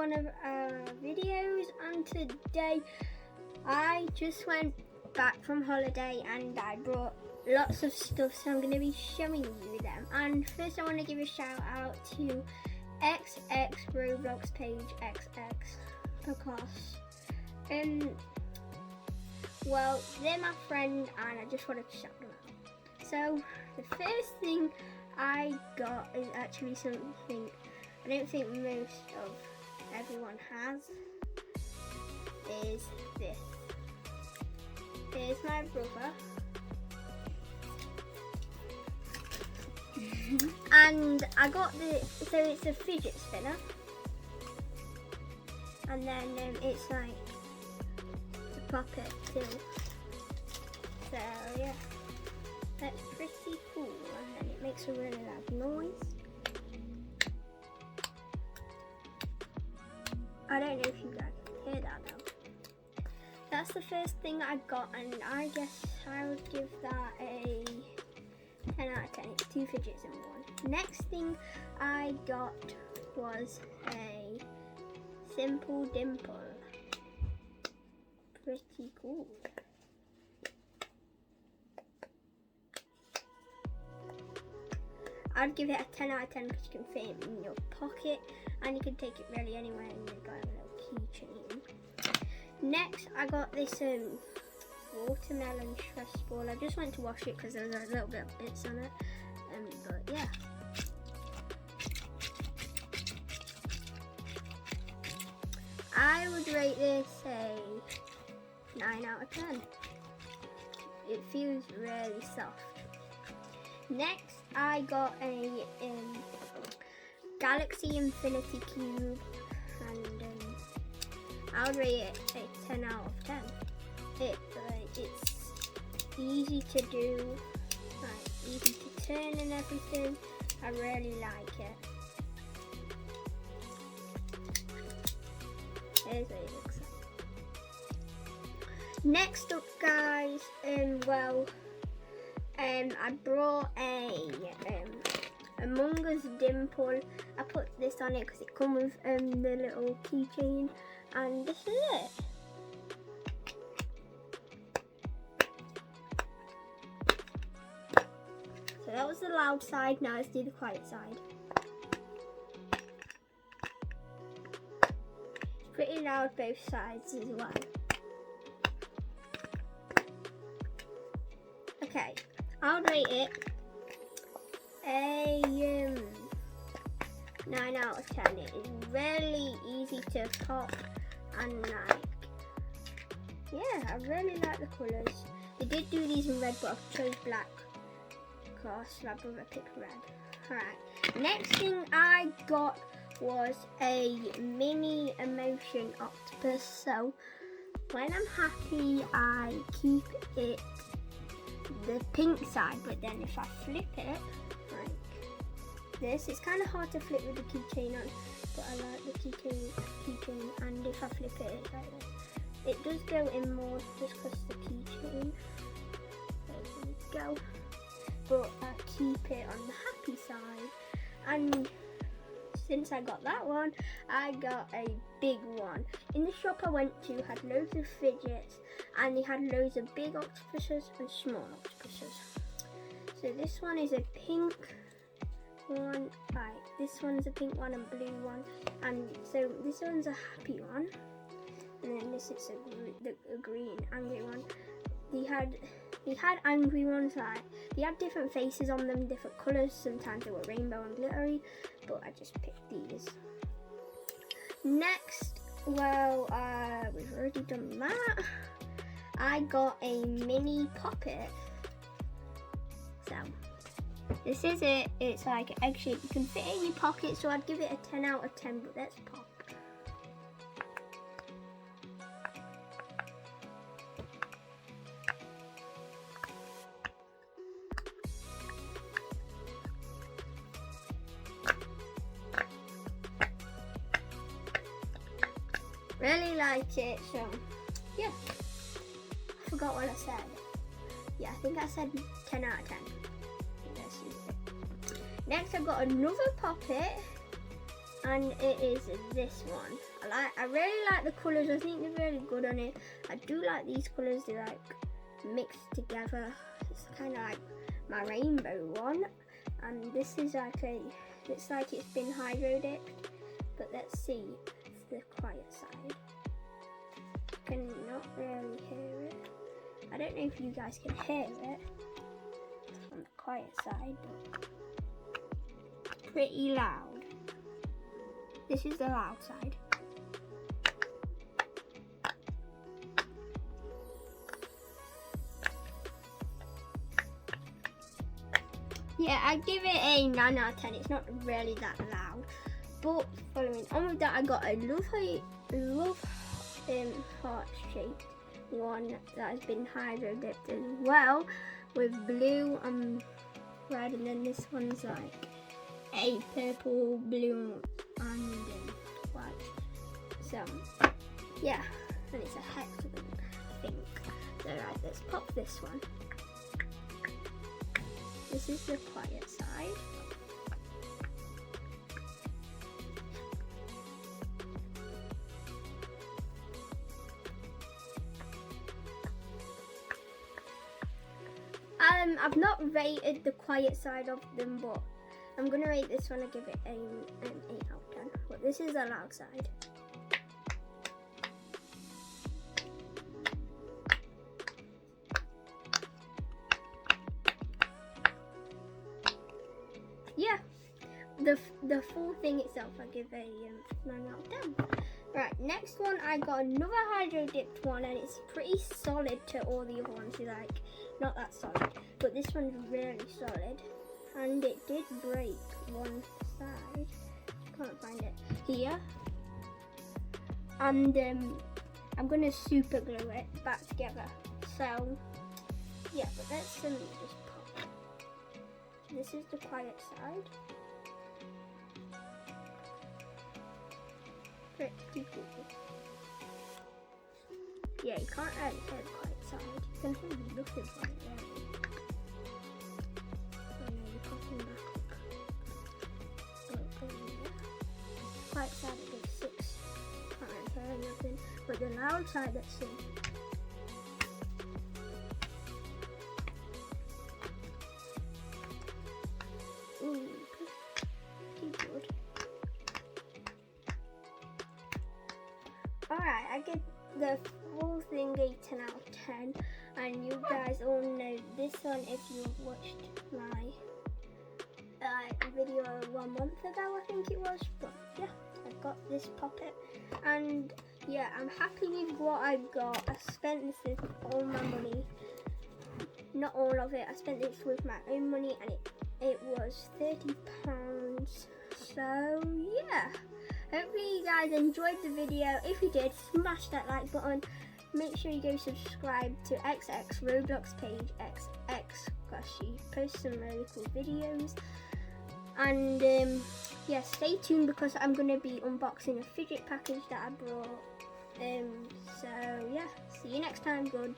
one of our videos, and today I just went back from holiday and I brought lots of stuff, so I'm going to be showing you them. And first I want to give a shout out to XX Roblox page XX because well, they're my friend and I just wanted to shout them out. So the first thing I got is actually something I don't think most of everyone has, is this. Here's my brother. And I got so it's a fidget spinner. And then it's like to pop it too. So yeah, that's pretty cool. And then it makes a really loud noise. I don't know if you guys can hear that though. That's the first thing I got, and I guess I would give that a 10 out of 10. It's 2 fidgets in one. Next thing I got was a simple dimple. Pretty cool. I'd give it a 10 out of 10 because you can fit it in your pocket and you can take it really anywhere, and you've got a little keychain. Next I got this watermelon stress ball. I just went to wash it because there was a little bit of bits on it, but yeah. I would rate this a 9 out of 10. It feels really soft. Next I got a Galaxy Infinity Cube, and I would rate it a 10 out of 10. It's easy to do, like easy to turn and everything. I really like it. Here's what it looks like. Next up, guys, I brought a Among Us dimple. I put this on it because it comes with the little keychain, and this is it. So that was the loud side. Now let's do the quiet side. It's pretty loud both sides as well. Okay, I'll rate it a 9 out of 10. It is really easy to pop, and yeah, I really like the colours. They did do these in red, but I chose black because my brother picked red. Alright, next thing I got was a mini emotion octopus. So when I'm happy, I keep it the pink side, but then if I flip it like this, it's kind of hard to flip with the keychain on, but I like the keychain, and if I flip it, it's like this. It does go in more just because the keychain. There we go. But I keep it on the happy side, and since I got that one, I got a big one. In the shop I went to had loads of fidgets, and they had loads of big octopuses and small octopuses. So this one is a pink one, right, this one's a pink one and blue one, and so this one's a happy one, and then this is a green angry one. They had angry ones, like they had different faces on them, different colours. Sometimes they were rainbow and glittery, but I just picked these. Next, well, we've already done that. I got a mini poppet. So this is it. It's like an egg shape. You can fit it in your pocket, so I'd give it a 10 out of 10. But let's pop. Really liked it, so yeah. I forgot what I said. Yeah, I think I said 10 out of 10. Next, I got another poppet, and it is this one. I I really like the colours. I think they're really good on it. I do like these colours. They're like mixed together. It's kind of like my rainbow one, and this is like it's like it's been hydro dipped. But let's see the quiet side. You can not really hear it. I don't know if you guys can hear it on the quiet side, but pretty loud. This is the loud side. Yeah, I give it a 9 out of 10. It's not really that loud. But following on with that, I got a love heart-shaped one that has been hydro dipped as well, with blue and red, and then this one's like a purple, blue, and white. So yeah, and it's a hexagon, I think. So right, let's pop this one. This is the quiet side. I've not rated the quiet side of them, but I'm gonna rate this one. I give it an 8 out of 10. But this is the loud side. Yeah, the full thing itself, I give a 9 out of 10. Right, next one, I got another hydro dipped one, and it's pretty solid to all the other ones. It's like not that solid, but this one's really solid, and it did break one side. Can't find it here, and I'm gonna super glue it back together. So yeah, but let's just pop. This is the quiet side. Pretty cool. Yeah, you can't really hear the quiet side. You can hear nothing from it really. Oh no, you're popping back up. Quiet side I give 6. Can't really hear nothing. But the loud side, let's see. Ooh, pretty good. Alright, I give the full thing a 10 out of 10, and you guys all know this one if you've watched my video 1 month ago, I think it was. But yeah, I got this puppet, and yeah, I'm happy with what I got. I spent this with all my money, not all of it. I spent this with my own money, and it was £30. So yeah. Hopefully you guys enjoyed the video. If you did, smash that like button. Make sure you go subscribe to XX Roblox page, XX, because she posts some really cool videos. And yeah, stay tuned because I'm going to be unboxing a fidget package that I brought. So yeah, see you next time. Goodbye.